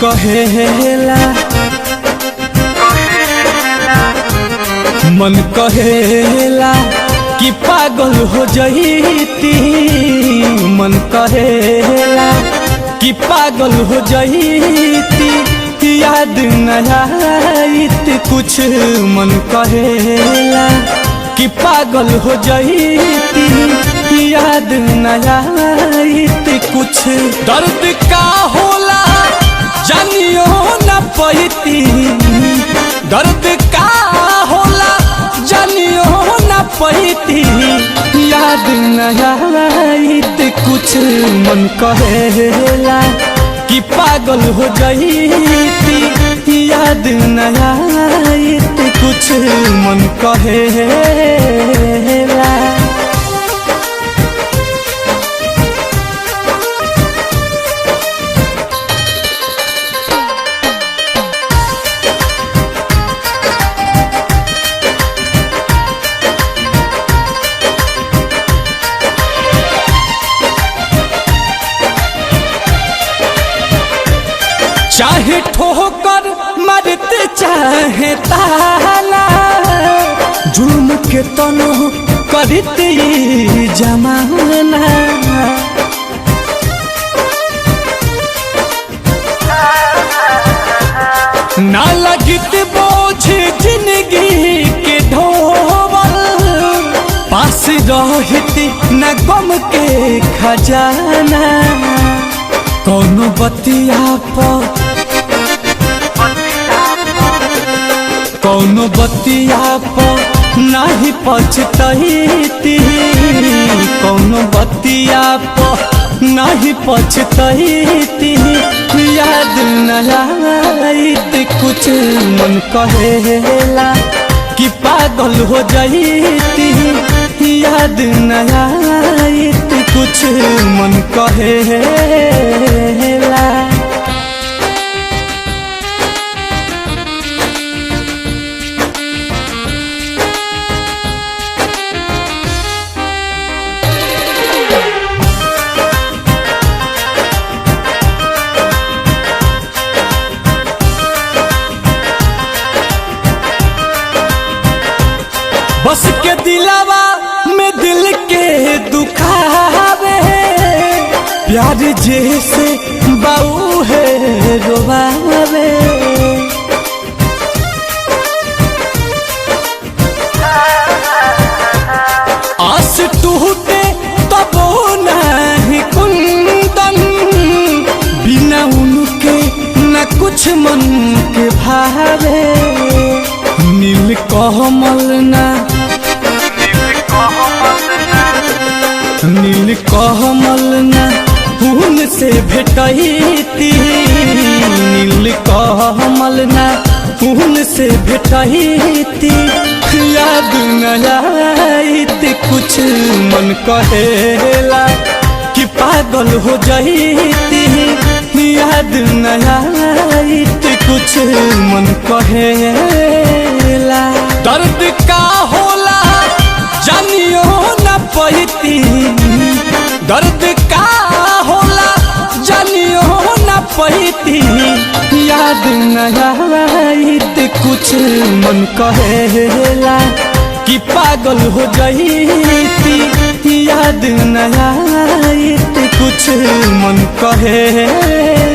कहेला मन कहेला कि पागल हो जईती, मन कहेला कि पागल हो जईती, याद न आईत कुछ। मन कहेला कि पागल हो जईती, याद न आईत कुछ। दर्द का होला जानियो न पैती, दर्द का होला जानियो न पैती, याद न आईत कुछ। मन कहेला कि पागल हो जईती, याद न आईत कुछ। मन कहेला चाहे ठोकर मरते चाहे ताला, जुल्म के तनो करते जमाना। ना लगित बोझ जिंदगी के ढोबल, पास रहती न गम के खजाना। कौनो बतिया पर कौनो बतिया पर नहीं पछतैती, कौनो बतिया पर नहीं पछतैती, याद न आईत कुछ। मन कहेला कि पागल हो जईती, याद न आईत कुछ। मन कहेला बस के दिलावा में दिल के दुखावे, प्यार जैसे बाऊ है रोवावे। आस टूटे तब नहीं कुंदन, बिना उनके न कुछ मन के भावे। नील कमल ना नील कमल ना उनसे भेटैती, नील कमल ना उनसे भेटैती, याद न आईत कुछ। मन कहेला कि पागल हो जईती, याद न आईत कुछ। मन कहेला दर्द का होला जानियो न पैती, दर्द का होला जानियो न पैती, याद न आईत कुछ। मन कहेला कि पागल हो जईती, याद न आईत कुछ। मन कहेला